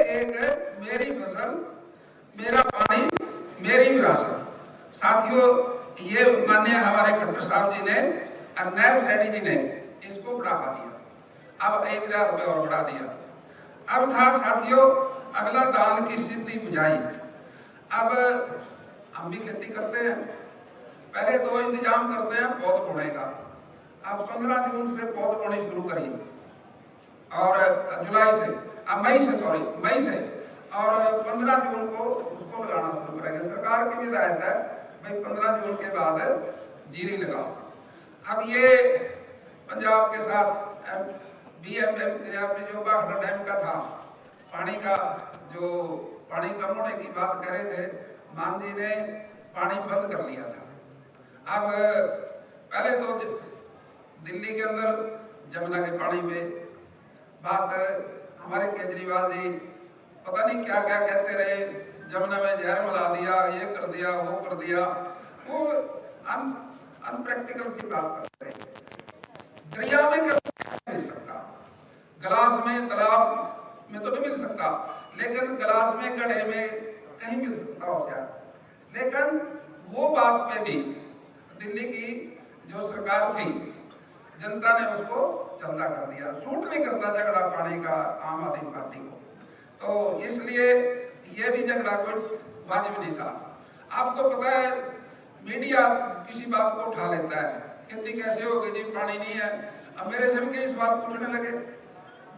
एक मेरी फसल मेरा पानी मेरी विरासत। साथियों, ये माननीय हमारे खट्टर साहब जी ने और नायब सैनी जी ने इसको बढ़ावा दिया, अब 1000 रुपये और बढ़ा दिया। अब था साथियों अगला दान की सिद्धि बुझाई। अब हम भी खेती करते हैं, पहले तो इंतजाम करते हैं पौध बोने का। अब 15 जून से पौध बोनी शुरू करी और जुलाई से, अब मई से और 15 जून को उसको लगाना शुरू करेंगे। सरकार की भी हिदायत है भाई 15 जून के बाद जीरी लगाओ। अब ये पंजाब के साथ जो बाखड़ा डैम का था, पानी का जो पानी कम होने की बात कर रहे थे, मान जी ने पानी बंद कर लिया था। अब पहले तो दिल्ली के अंदर जमुना के पानी में बात, हमारे केजरीवाल जी पता नहीं क्या क्या कहते रहे, जमुना में जहर मिला दिया, ये कर दिया, वो कर दिया, वो अनप्रैक्टिकल सी बात करते रहे। दरिया में मिल सकता, गिलास में तालाब में तो नहीं मिल सकता, लेकिन गिलास में गड्ढे में कहीं मिल सकता हो शायद। लेकिन वो बात पे भी दिल्ली की जो सरकार थी, जनता ने उसको चंदा कर दिया। सूट नहीं करता झगड़ा पानी का आम आदमी पार्टी को, तो इसलिए ये भी झगड़ा कोई वाजिब नहीं था। आपको पता है मीडिया किसी बात को उठा लेता है, खेती कैसे होगी जी, पानी नहीं है। अब मेरे से भी सवाल पूछने लगे।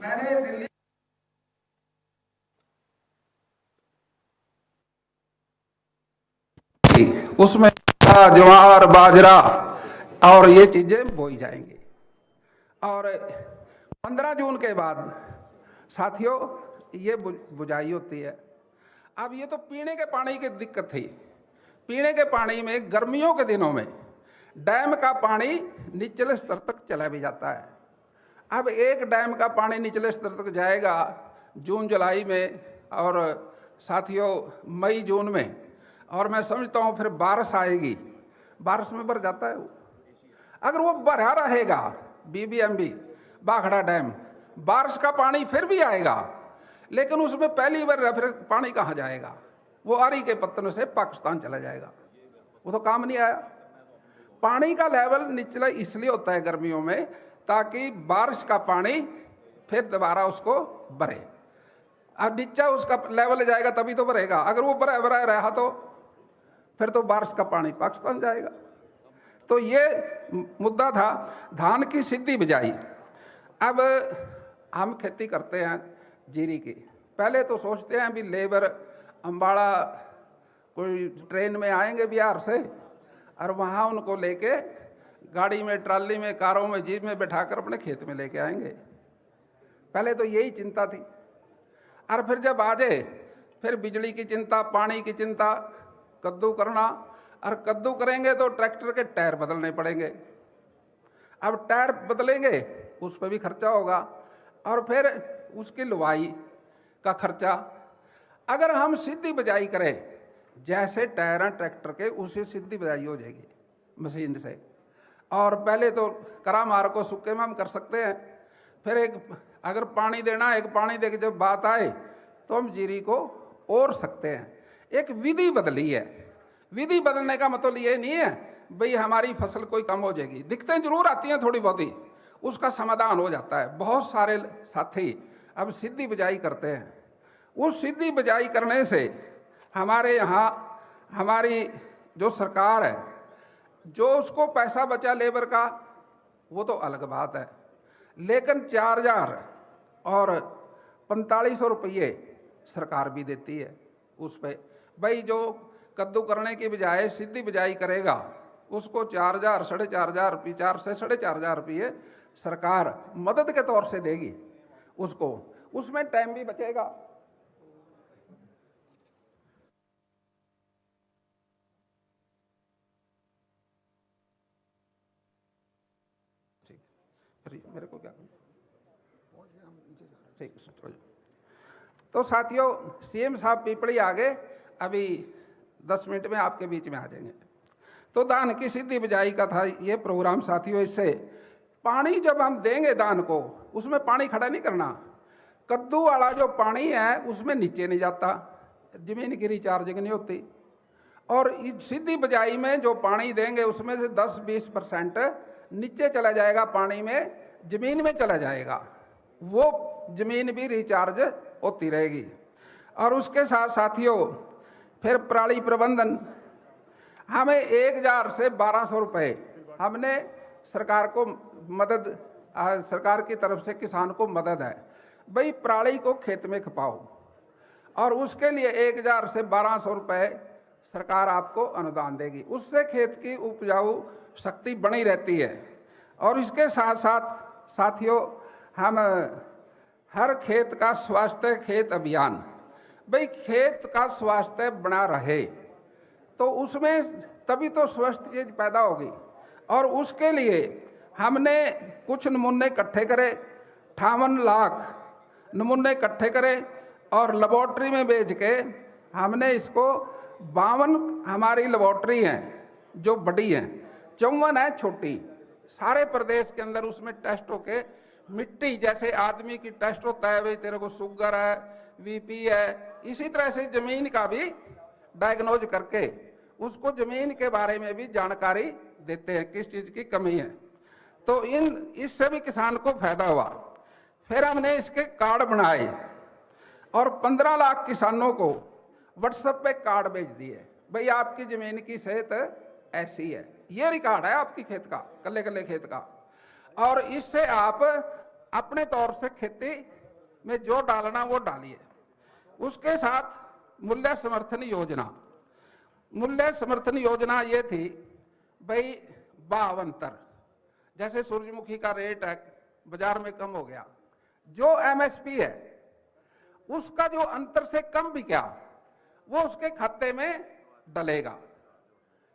मैंने दिल्ली उसमें ज्वार बाजरा और ये चीजें बोई जाएंगी। और 15 जून के बाद साथियों ये बुझाई होती है। अब ये तो पीने के पानी की दिक्कत थी। पीने के पानी में गर्मियों के दिनों में डैम का पानी निचले स्तर तक चला भी जाता है। अब एक डैम का पानी निचले स्तर तक जाएगा जून जुलाई में और साथियों मई जून में, और मैं समझता हूँ फिर बारिश आएगी, बारिश में भर जाता है वो। अगर वो भरा रहेगा बीबीएमबी बाखड़ा डैम, बारिश का पानी फिर भी आएगा, लेकिन उसमें पहली बार फिर पानी कहाँ जाएगा? वो आरी के पत्तन से पाकिस्तान चला जाएगा, वो तो काम नहीं आया। पानी का लेवल निचला इसलिए होता है गर्मियों में ताकि बारिश का पानी फिर दोबारा उसको भरे। अब नीचा उसका लेवल जाएगा तभी तो भरेगा, अगर वो भरा भरा रहा तो फिर तो बारिश का पानी पाकिस्तान जाएगा। तो ये मुद्दा था धान की सिद्धि बिजाई। अब हम खेती करते हैं जीरी की, पहले तो सोचते हैं भी लेबर अम्बाड़ा कोई ट्रेन में आएंगे बिहार से और वहाँ उनको लेके गाड़ी में, ट्राली में, कारों में, जीप में बैठाकर अपने खेत में लेके आएंगे। पहले तो यही चिंता थी। और फिर जब आ जाए फिर बिजली की चिंता, पानी की चिंता, कद्दू करना, और कद्दू करेंगे तो ट्रैक्टर के टायर बदलने पड़ेंगे। अब टायर बदलेंगे उस पर भी खर्चा होगा, और फिर उसकी लुवाई का खर्चा। अगर हम सीधी बिजाई करें जैसे टायर हैं ट्रैक्टर के, उसी सीधी बिजाई हो जाएगी मशीन से। और पहले तो करामार को सूखे में हम कर सकते हैं, फिर एक अगर पानी देना, एक पानी दे के जब बात आए तो हम जीरी को ओर सकते हैं। एक विधि बदली है। विधि बदलने का मतलब ये नहीं है भाई हमारी फसल कोई कम हो जाएगी, दिक्कतें जरूर आती हैं थोड़ी बहुत ही, उसका समाधान हो जाता है। बहुत सारे साथी अब सीधी बिजाई करते हैं। उस सीधी बिजाई करने से हमारे यहाँ हमारी जो सरकार है, जो उसको पैसा बचा लेबर का वो तो अलग बात है, लेकिन 4000 और 4500 रुपये सरकार भी देती है उस पर। भाई जो कद्दू करने की बजाय सीधी बिजाई करेगा उसको 4000, 4500 रुपये, 4 से 4500 रुपये सरकार मदद के तौर से देगी उसको, उसमें टाइम भी बचेगा। मेरे को क्या ठीक। तो साथियों सीएम साहब पीपड़ी आ गए, अभी 10 मिनट में आपके बीच में आ जाएंगे। तो दान की सीधी बिजाई का था ये प्रोग्राम साथियों। इससे पानी जब हम देंगे दान को, उसमें पानी खड़ा नहीं करना, कद्दू वाला जो पानी है उसमें नीचे नहीं जाता, जमीन की रिचार्जिंग नहीं होती। और सीधी बिजाई में जो पानी देंगे उसमें से 10-20% नीचे चला जाएगा, पानी में, जमीन में चला जाएगा, वो जमीन भी रिचार्ज होती रहेगी। और उसके साथ साथियों फिर पराली प्रबंधन, हमें 1000 से 1200 रुपये हमने सरकार को मदद, सरकार की तरफ से किसान को मदद है, भाई पराली को खेत में खपाओ, और उसके लिए 1000 से 1200 रुपये सरकार आपको अनुदान देगी, उससे खेत की उपजाऊ शक्ति बनी रहती है। और इसके साथ साथ साथियों हम हर खेत का स्वास्थ्य खेत अभियान, भाई खेत का स्वास्थ्य बना रहे तो उसमें तभी तो स्वस्थ चीज पैदा होगी। और उसके लिए हमने कुछ नमूने इकट्ठे करे, 58 लाख नमूने इकट्ठे करे और लेबोरेटरी में भेज के हमने इसको 52 हमारी लेबोरेटरी हैं जो बड़ी हैं, 54 है छोटी, सारे प्रदेश के अंदर उसमें टेस्ट होके मिट्टी जैसे आदमी की टेस्ट होता है, भाई तेरे को शुगर है, बीपी है, इसी तरह से जमीन का भी डायग्नोज करके उसको जमीन के बारे में भी जानकारी देते हैं किस चीज की कमी है। तो इससे भी किसान को फायदा हुआ। फिर हमने इसके कार्ड बनाए और 15 लाख किसानों को व्हाट्सएप पे कार्ड भेज दिए, भाई आपकी जमीन की सेहत ऐसी है, ये रिकॉर्ड है आपकी खेत का, कल्ले कल्ले खेत का, और इससे आप अपने तौर से खेती में जो डालना वो डालिए। उसके साथ मूल्य समर्थन योजना, मूल्य समर्थन योजना ये थी भाई भाव अंतर, जैसे सूरजमुखी का रेट है बाजार में कम हो गया, जो एमएसपी है उसका जो अंतर से कम भी क्या वो उसके खाते में डलेगा,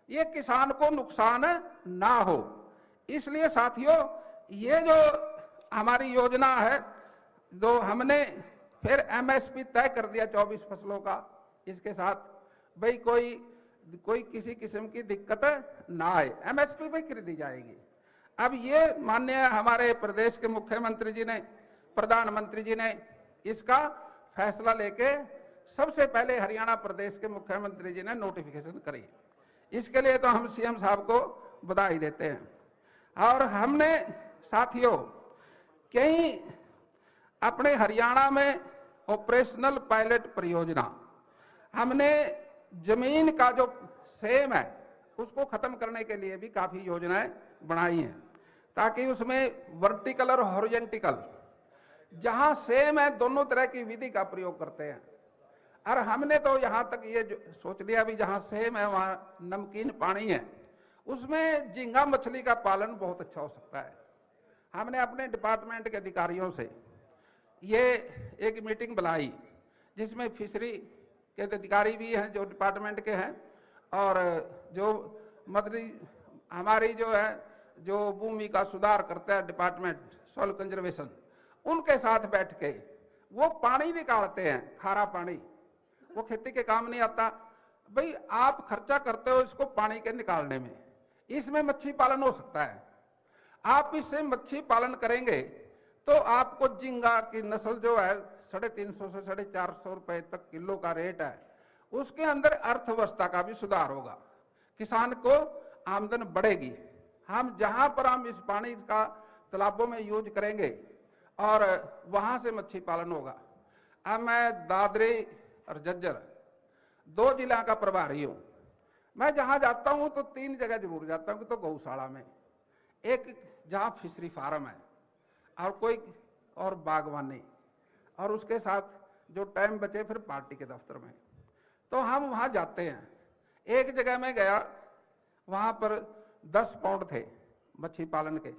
ये किसान को नुकसान ना हो। इसलिए साथियों ये जो हमारी योजना है, जो हमने फिर एमएसपी तय कर दिया 24 फसलों का, इसके साथ भाई कोई किसी किस्म की दिक्कत ना आए, एमएसपी पे खरीदी जाएगी। अब ये माननीय हमारे प्रदेश के मुख्यमंत्री जी ने, प्रधानमंत्री जी ने इसका फैसला लेके सबसे पहले हरियाणा प्रदेश के मुख्यमंत्री जी ने नोटिफिकेशन करी, इसके लिए तो हम सीएम साहब को बधाई देते हैं। और हमने साथियों कई अपने हरियाणा में ऑपरेशनल पायलट परियोजना, हमने जमीन का जो सेम है उसको खत्म करने के लिए भी काफी योजनाएं बनाई हैं, ताकि उसमें वर्टिकल और हॉरिजॉन्टल जहां सेम है दोनों तरह की विधि का प्रयोग करते हैं। और हमने तो यहां तक ये सोच लिया भी जहां सेम है वहां नमकीन पानी है, उसमें झींगा मछली का पालन बहुत अच्छा हो सकता है। हमने अपने डिपार्टमेंट के अधिकारियों से ये एक मीटिंग बुलाई जिसमें फिशरी के अधिकारी भी हैं जो डिपार्टमेंट के हैं, और जो मदरी हमारी जो है जो भूमि का सुधार करता है डिपार्टमेंट सॉइल कंजर्वेशन, उनके साथ बैठ के वो पानी निकालते हैं, खारा पानी, वो खेती के काम नहीं आता। भाई आप खर्चा करते हो इसको पानी के निकालने में, इसमें मच्छी पालन हो सकता है, आप इससे मच्छी पालन करेंगे तो आपको झींगा की नस्ल जो है 350 से 450 रुपए तक किलो का रेट है, उसके अंदर अर्थव्यवस्था का भी सुधार होगा, किसान को आमदन बढ़ेगी। हम जहां पर हम इस पानी का तालाबों में यूज करेंगे और वहां से मच्छी पालन होगा। अब मैं दादरी और झज्जर 2 जिला का प्रभारी हूं, मैं जहां जाता हूं तो 3 जगह जरूर जाता हूं, तो गौशाला में, एक जहां फिशरी फार्म है और कोई और बागवानी, और उसके साथ जो टाइम बचे फिर पार्टी के दफ्तर में, तो हम वहां जाते हैं। एक जगह में गया, वहां पर 10 पाउंड थे मच्छी पालन के,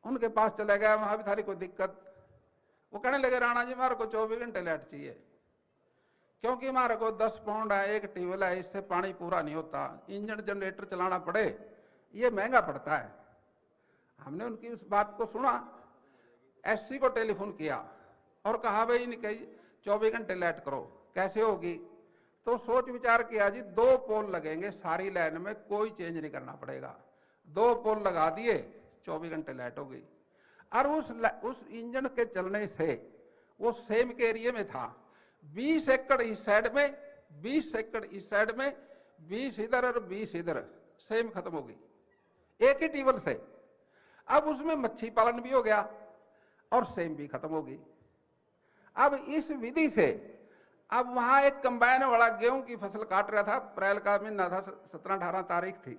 उनके पास चले गया, वहां भी थारी कोई दिक्कत, वो कहने लगे राणा जी हमारे को 24 घंटे लाइट चाहिए, क्योंकि हमारे को 10 पाउंड है, एक ट्यूबवेल है, इससे पानी पूरा नहीं होता, इंजन जनरेटर चलाना पड़े, ये महंगा पड़ता है। हमने उनकी उस बात को सुना, एससी को टेलीफोन किया और कहा भाई इनके 24 घंटे लाइट करो, कैसे होगी? तो सोच विचार किया जी 2 पोल लगेंगे सारी लाइन में, कोई चेंज नहीं करना पड़ेगा, 2 पोल लगा दिए, 24 घंटे लाइट हो गई। और उस इंजन के चलने से वो सेम के एरिया में था। 20 एकड़ इस साइड में, 20 एकड़ इस साइड में, 20 इधर और 20 इधर, सेम खत्म हो गई एक ही ट्यूबवेल से। अब उसमें मच्छी पालन भी हो गया और सेम भी खत्म हो गई। अब इस विधि से अब वहां एक कंबाइन वाला गेहूं की फसल काट रहा था, अप्रैल का महीना था, 17-18 तारीख थी।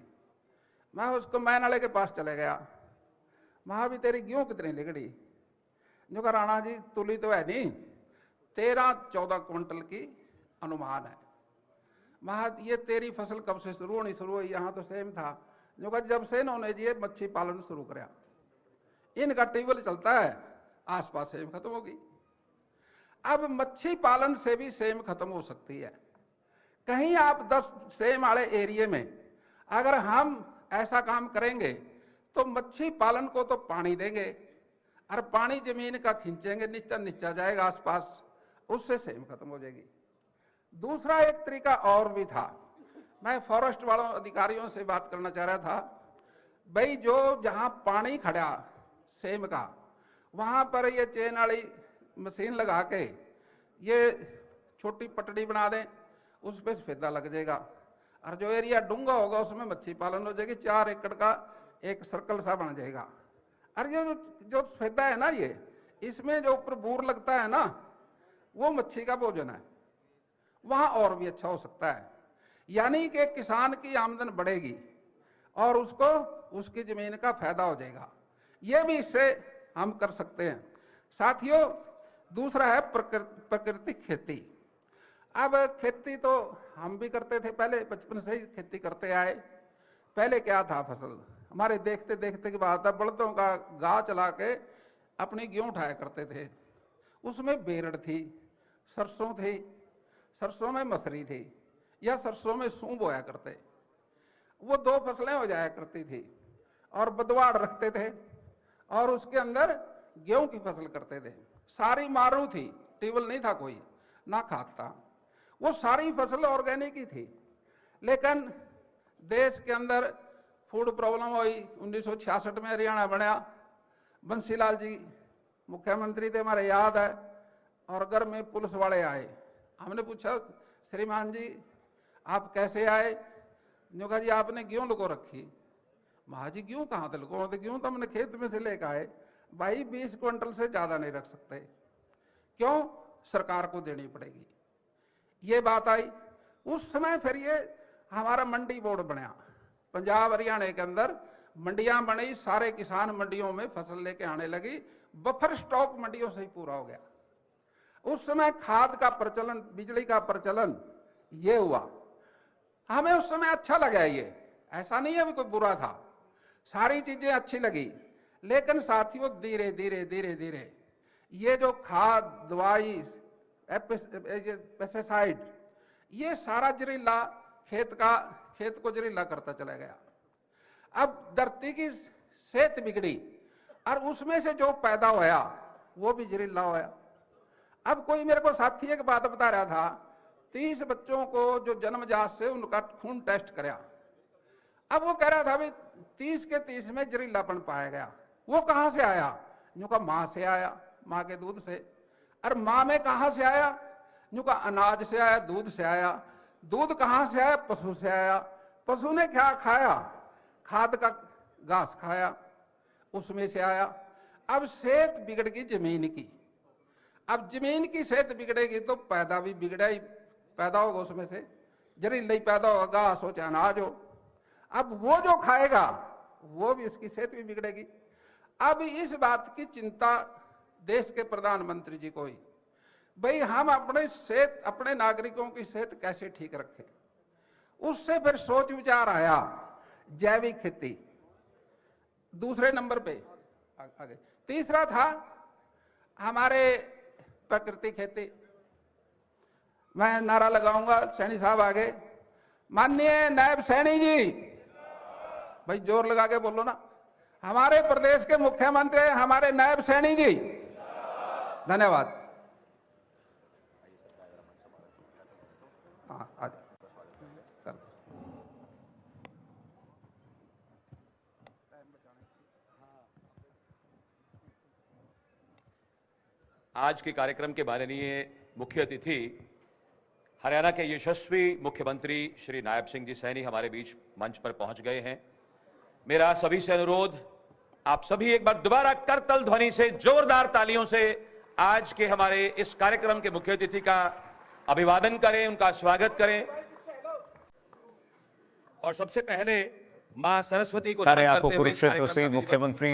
मैं उस कंबाइन वाले के पास चले गया, वहां भी तेरी गेहूं कितनी लिगड़ी? जो कहा राणा जी तुली तो है नहीं, 13-14 क्विंटल की अनुमान है। वहां ये तेरी फसल कब से शुरू हुई? यहाँ तो सेम था। जो कहा जब से इन्होंने जी मच्छी पालन शुरू कराया, इनका ट्यूबवेल चलता है, आसपास सेम खत्म होगी। अब मच्छी पालन से भी सेम खत्म हो सकती है। कहीं आप 10 सेम वाले एरिया में अगर हम ऐसा काम करेंगे तो मच्छी पालन को तो पानी देंगे और पानी जमीन का खींचेंगे, नीचा जाएगा आसपास, उससे सेम खत्म हो जाएगी। दूसरा एक तरीका और भी था, मैं फॉरेस्ट वालों अधिकारियों से बात करना चाह रहा था, भाई जो जहां पानी खड़ा सेम का, वहां पर ये चेन वाली मशीन लगा के ये छोटी पटड़ी बना दें, उस पर सफेदा लग जाएगा और जो एरिया डूंगा होगा उसमें मच्छी पालन हो जाएगी। 4 एकड़ का एक सर्कल सा बन जाएगा। और ये जो सफेदा है ना, ये इसमें जो ऊपर बूर लगता है ना, वो मच्छी का भोजन है, वहां और भी अच्छा हो सकता है। यानी कि किसान की आमदन बढ़ेगी और उसको उसकी जमीन का फायदा हो जाएगा। ये भी इससे हम कर सकते हैं। साथियों, दूसरा है प्राकृतिक खेती। अब खेती तो हम भी करते थे, पहले बचपन से ही खेती करते आए। पहले क्या था, फसल हमारे देखते देखते की बात है, बलदों का गाह चला के अपनी गेहूं उठाया करते थे। उसमें बेरड़ थी, सरसों थी, सरसों में मसरी थी या सरसों में सूं बोया करते। वो 2 फसलें हो जाया करती थी और बदवाड़ रखते थे और उसके अंदर गेहूं की फसल करते थे। सारी मारू थी, ट्यूबवेल नहीं था कोई, ना खाद था, वो सारी फसल ऑर्गेनिक ही थी। लेकिन देश के अंदर फूड प्रॉब्लम हुई। 1966 में हरियाणा बना, बंसीलाल जी मुख्यमंत्री थे, हमारे याद है। और घर में पुलिस वाले आए, हमने पूछा श्रीमान जी आप कैसे आए? जो कहा जी आपने गेहूं लुको रखी। महा जी गेहूं कहाँ थे लुको? गेहूं तो हमने खेत में से लेकर आए। भाई 20 क्विंटल से ज्यादा नहीं रख सकते, क्यों? सरकार को देनी पड़ेगी। ये बात आई उस समय। फिर ये हमारा मंडी बोर्ड बना, पंजाब हरियाणा के अंदर मंडियां बनी, सारे किसान मंडियों में फसल लेके आने लगी, बफर स्टॉक मंडियों से ही पूरा हो गया। उस समय खाद का प्रचलन, बिजली का प्रचलन ये हुआ, हमें उस समय अच्छा लगा। ये ऐसा नहीं है भी कोई बुरा था, सारी चीजें अच्छी लगी। लेकिन साथियों धीरे धीरे धीरे धीरे ये जो खाद, दवाई, पेस्टिसाइड, ये सारा जहरीला खेत को जहरीला करता चला गया। अब धरती की सेहत बिगड़ी और उसमें से जो पैदा होया वो भी जहरीला होया। अब कोई मेरे को साथी एक बात बता रहा था, 30 बच्चों को जो जन्मजात से उनका खून टेस्ट कराया। अब वो कह रहा था भाई 30 के 30 में जहरीलापन पाया गया। वो कहां से आया? यूं का मां से आया, मां के दूध से। और मां में कहां से आया? यूं का अनाज से आया, दूध से आया। दूध कहां से आया? पशु से आया। पशु ने क्या खाया? खाद का घास खाया, उसमें से आया। अब सेहत बिगड़ गई जमीन की। अब जमीन की सेहत बिगड़ेगी तो पैदा भी बिगड़ा ही पैदा होगा, उसमें से जहरीला ही पैदा होगा, घास हो चाहे अनाज हो। अब वो जो खाएगा वो भी, उसकी सेहत भी बिगड़ेगी। अब इस बात की चिंता देश के प्रधानमंत्री जी को हुई, भाई हम अपने सेहत, अपने नागरिकों की सेहत कैसे ठीक रखें। उससे फिर सोच विचार आया जैविक खेती, दूसरे नंबर पे आगे। तीसरा था हमारे प्राकृतिक खेती। मैं नारा लगाऊंगा, सैनी साहब आगे। माननीय नायब सैनी जी, भाई जोर लगा के बोलो ना। हमारे प्रदेश के मुख्यमंत्री हमारे नायब सैनी जी, धन्यवाद। हाँ आज आज के कार्यक्रम के माननीय मुख्य अतिथि हरियाणा के यशस्वी मुख्यमंत्री श्री नायब सिंह जी सैनी हमारे बीच मंच पर पहुंच गए हैं। मेरा सभी से अनुरोध, आप सभी एक बार दोबारा करतल ध्वनि से, जोरदार तालियों से आज के हमारे इस कार्यक्रम के मुख्य अतिथि का अभिवादन करें, उनका स्वागत करें। और सबसे पहले मां सरस्वती को नमन आपको करते हुए कुरुक्षेत्र से मुख्यमंत्री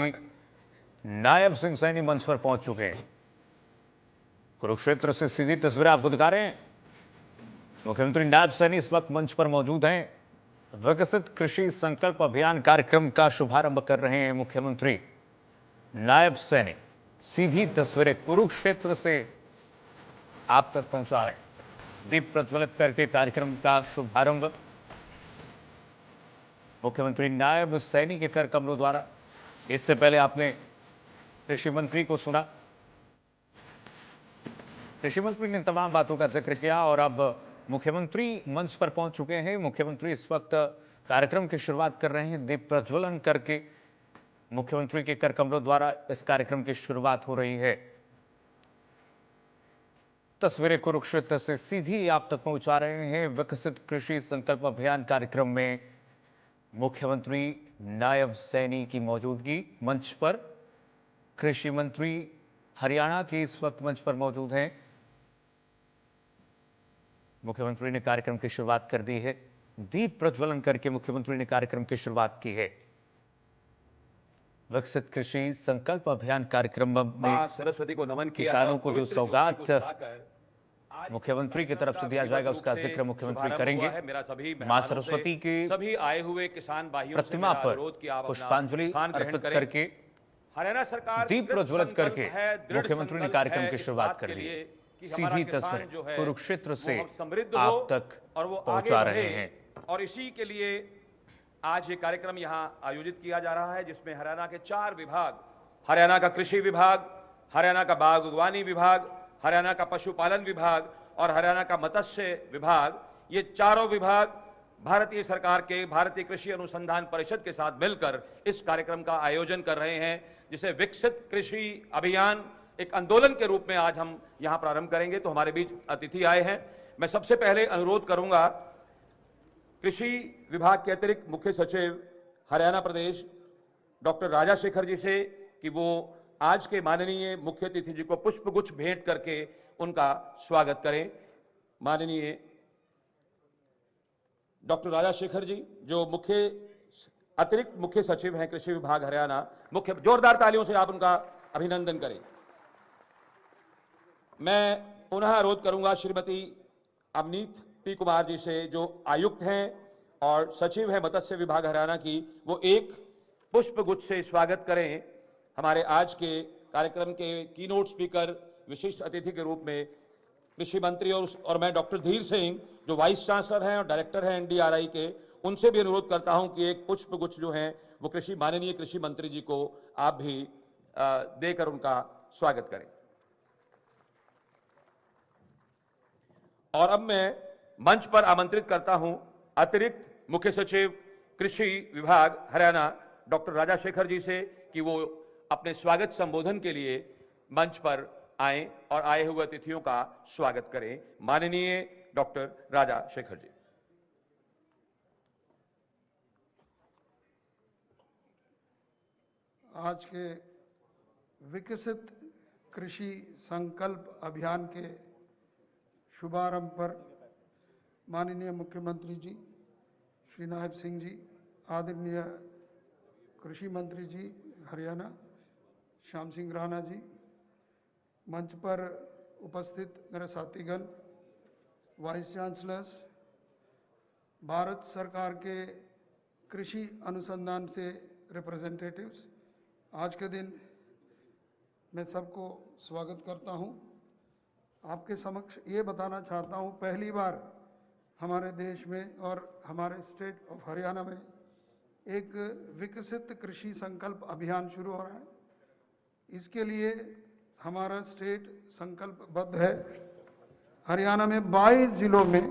नायब सिंह सैनी मंच पर पहुंच चुके हैं। कुरुक्षेत्र से सीधी तस्वीरें आपको दिखा रहे हैं। मुख्यमंत्री नायब सैनी इस वक्त मंच पर मौजूद हैं। विकसित कृषि संकल्प अभियान कार्यक्रम का शुभारंभ कर रहे हैं मुख्यमंत्री नायब सैनी। सीधी तस्वीरें कुरुक्षेत्र से आप तक पहुंचा रहे हैं। दीप प्रज्वलित करके कार्यक्रम का शुभारंभ मुख्यमंत्री नायब सैनी के कर कमलों द्वारा। इससे पहले आपने कृषि मंत्री को सुना। कृषि मंत्री ने तमाम बातों का जिक्र किया और अब मुख्यमंत्री मंच पर पहुंच चुके हैं। मुख्यमंत्री इस वक्त कार्यक्रम की शुरुआत कर रहे हैं। दीप प्रज्वलन करके मुख्यमंत्री के कर कमलों द्वारा इस कार्यक्रम की शुरुआत हो रही है। तस्वीरें कुरुक्षेत्र से सीधी आप तक पहुंचा रहे हैं। विकसित कृषि संकल्प अभियान कार्यक्रम में मुख्यमंत्री नायब सैनी की मौजूदगी मंच पर। कृषि मंत्री हरियाणा के इस वक्त मंच पर मौजूद हैं। मुख्यमंत्री ने कार्यक्रम की शुरुआत कर दी है। दीप प्रज्वलन करके मुख्यमंत्री ने कार्यक्रम की शुरुआत की है। विकसित कृषि संकल्प अभियान कार्यक्रम में सरस्वती को नमन किया। किसानों को जो सौगात मुख्यमंत्री की तरफ से दिया जाएगा उसका जिक्र मुख्यमंत्री करेंगे। मां सरस्वती के सभी आए हुए किसान भाइयों प्रतिमा पर पुष्पांजलि अर्पित करके हरियाणा सरकार दीप प्रज्वलित करके मुख्यमंत्री ने कार्यक्रम की शुरुआत कर दी। सीधी तस्वीरें कुरुक्षेत्र से आप तक पहुंचा रहे हैं। और इसी के लिए आज ये कार्यक्रम यहाँ आयोजित किया जा रहा है, जिसमें हरियाणा के 4 विभाग, हरियाणा का कृषि विभाग, हरियाणा का बागवानी विभाग, हरियाणा का पशुपालन विभाग और हरियाणा का मत्स्य विभाग, ये चारों विभाग भारतीय सरकार के भारतीय कृषि अनुसंधान परिषद के साथ मिलकर इस कार्यक्रम का आयोजन कर रहे हैं, जिसे विकसित कृषि अभियान एक आंदोलन के रूप में आज हम यहां प्रारंभ करेंगे। तो हमारे बीच अतिथि आए हैं। मैं सबसे पहले अनुरोध करूंगा कृषि विभाग के अतिरिक्त मुख्य सचिव हरियाणा प्रदेश डॉक्टर राजा शेखर जी से कि वो आज के माननीय मुख्य अतिथि जी को पुष्पगुच्छ भेंट करके उनका स्वागत करें। माननीय डॉक्टर राजा शेखर जी, जो अतिरिक्त मुख्य सचिव हैं कृषि विभाग हरियाणा, जोरदार तालियों से आप उनका अभिनंदन करें। मैं पुनः अनुरोध करूंगा श्रीमती अवनीत पी कुमार जी से, जो आयुक्त हैं और सचिव है मत्स्य विभाग हरियाणा की, वो एक पुष्पगुच्छ से स्वागत करें। हमारे आज के कार्यक्रम के कीनोट स्पीकर, विशिष्ट अतिथि के रूप में कृषि मंत्री और मैं डॉक्टर धीर सिंह, जो वाइस चांसलर हैं और डायरेक्टर हैं एनडीआरआई के, उनसे भी अनुरोध करता हूं कि एक पुष्पगुच्छ जो है वो माननीय कृषि मंत्री जी को आप भी देकर उनका स्वागत करें। और अब मैं मंच पर आमंत्रित करता हूं अतिरिक्त मुख्य सचिव कृषि विभाग हरियाणा डॉक्टर राजा शेखर जी से कि वो अपने स्वागत संबोधन के लिए मंच पर आएं और आए हुए अतिथियों का स्वागत करें। माननीय डॉक्टर राजा शेखर जी। आज के विकसित कृषि संकल्प अभियान के शुभारंभ पर माननीय मुख्यमंत्री जी श्री नायब सिंह जी, आदरणीय कृषि मंत्री जी हरियाणा श्याम सिंह राणा जी, मंच पर उपस्थित मेरे साथीगण, वाइस चांसलर्स, भारत सरकार के कृषि अनुसंधान से रिप्रेजेंटेटिव्स, आज के दिन मैं सबको स्वागत करता हूं। आपके समक्ष ये बताना चाहता हूं, पहली बार हमारे देश में और हमारे स्टेट ऑफ हरियाणा में एक विकसित कृषि संकल्प अभियान शुरू हो रहा है। इसके लिए हमारा स्टेट संकल्पबद्ध है। हरियाणा में 22 जिलों में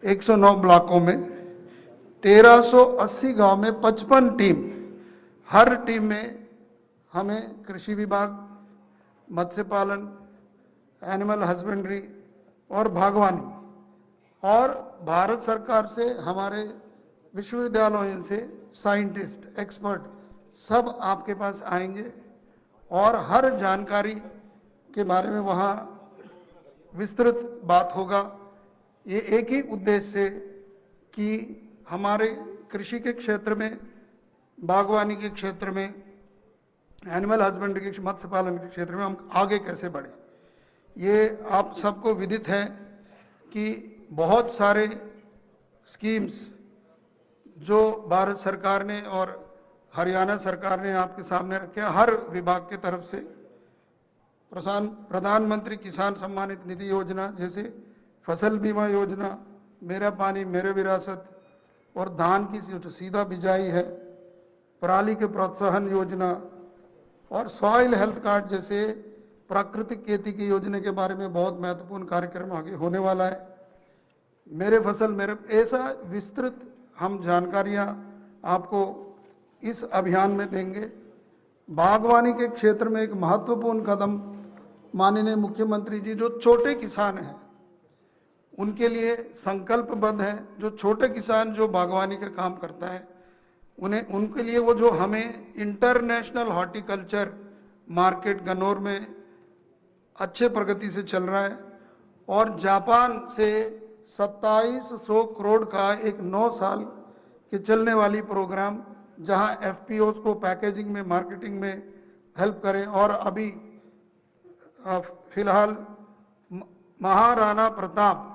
109 ब्लॉकों में 1380 गांव में 55 टीम, हर टीम में हमें कृषि विभाग, मत्स्य पालन, एनिमल हस्बेंड्री और बागवानी, और भारत सरकार से हमारे विश्वविद्यालयों से साइंटिस्ट, एक्सपर्ट सब आपके पास आएंगे और हर जानकारी के बारे में वहाँ विस्तृत बात होगा। ये एक ही उद्देश्य से कि हमारे कृषि के क्षेत्र में, बागवानी के क्षेत्र में, एनिमल हस्बेंड्री के, मत्स्य पालन के क्षेत्र में हम आगे कैसे बढ़ें। ये आप सबको विदित है कि बहुत सारे स्कीम्स जो भारत सरकार ने और हरियाणा सरकार ने आपके सामने रखे, हर विभाग की तरफ से प्रधानमंत्री किसान सम्मानित निधि योजना, जैसे फसल बीमा योजना, मेरा पानी मेरे विरासत, और धान की जो सीधा बिजाई है, पराली के प्रोत्साहन योजना और सॉइल हेल्थ कार्ड जैसे प्राकृतिक खेती की योजना के बारे में बहुत महत्वपूर्ण कार्यक्रम आगे होने वाला है। मेरे फसल मेरे, ऐसा विस्तृत हम जानकारियां आपको इस अभियान में देंगे। बागवानी के क्षेत्र में एक महत्वपूर्ण कदम माननीय मुख्यमंत्री जी जो छोटे किसान हैं उनके लिए संकल्पबद्ध है। जो छोटे किसान जो बागवानी का काम करता है उनके लिए वो जो हमें इंटरनेशनल हॉर्टिकल्चर मार्केट गन्नौर में अच्छे प्रगति से चल रहा है, और जापान से 2700 करोड़ का एक 9 साल के चलने वाली प्रोग्राम जहां एफपीओस को पैकेजिंग में, मार्केटिंग में हेल्प करें। और अभी फिलहाल महाराणा प्रताप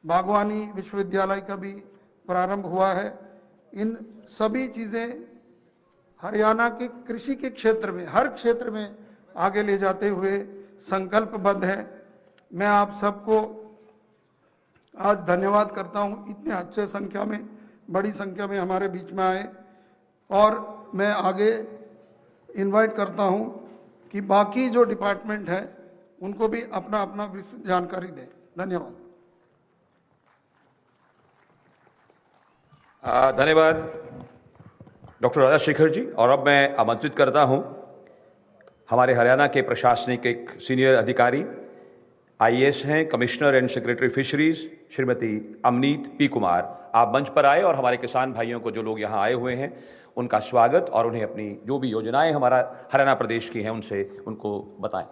बागवानी विश्वविद्यालय का भी प्रारंभ हुआ है। इन सभी चीज़ें हरियाणा के कृषि के क्षेत्र में, हर क्षेत्र में आगे ले जाते हुए संकल्पबद्ध है। मैं आप सबको आज धन्यवाद करता हूं, इतने अच्छे संख्या में, बड़ी संख्या में हमारे बीच में आए, और मैं आगे इनवाइट करता हूं कि बाकी जो डिपार्टमेंट है उनको भी अपना अपना जानकारी दें। धन्यवाद। धन्यवाद डॉक्टर राजाशेखर जी। और अब मैं आमंत्रित करता हूं हमारे हरियाणा के प्रशासनिक एक सीनियर अधिकारी, आईएएस हैं, commissioner and secretary fisheries, Shrimati Amneet P Kumar. आप मंच पर आए और हमारे किसान भाइयों को, जो लोग यहाँ आए हुए हैं, उनका स्वागत और उन्हें अपनी जो भी योजनाएं हमारा हरियाणा प्रदेश की हैं उनको बताएं।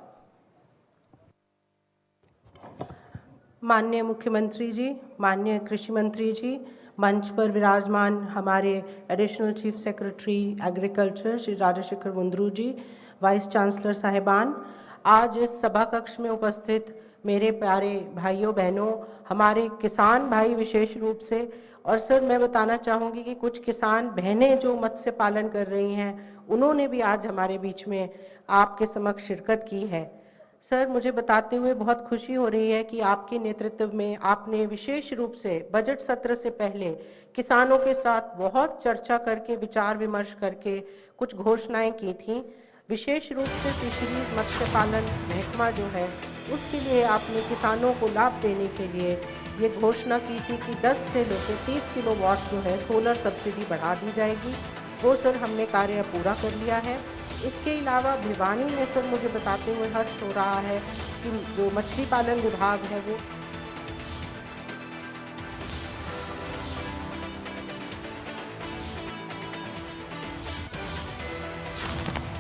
माननीय मुख्यमंत्री जी, माननीय कृषि मंत्री जी, मंच पर विराजमान हमारे additional chief secretary agriculture Shri Rajashekhar Mundru ji, vice chancellor साहिबान, आज इस सभा कक्ष में उपस्थित मेरे प्यारे भाइयों बहनों, हमारे किसान भाई विशेष रूप से, और सर मैं बताना चाहूँगी कि कुछ किसान बहनें जो मत्स्य पालन कर रही हैं उन्होंने भी आज हमारे बीच में आपके समक्ष शिरकत की है। सर मुझे बताते हुए बहुत खुशी हो रही है कि आपके नेतृत्व में आपने विशेष रूप से बजट सत्र से पहले किसानों के साथ बहुत चर्चा करके, विचार विमर्श करके कुछ घोषणाएं की थी। विशेष रूप से फिशरीज मत्स्य पालन महकमा जो है उसके लिए आपने किसानों को लाभ देने के लिए ये घोषणा की थी कि 10 से लेकर 30 किलोवाट जो है सोलर सब्सिडी बढ़ा दी जाएगी। वो सर हमने कार्य पूरा कर लिया है। इसके अलावा भिवानी में सर मुझे बताते हुए हर्ष हो रहा है कि जो मछली पालन विभाग है वो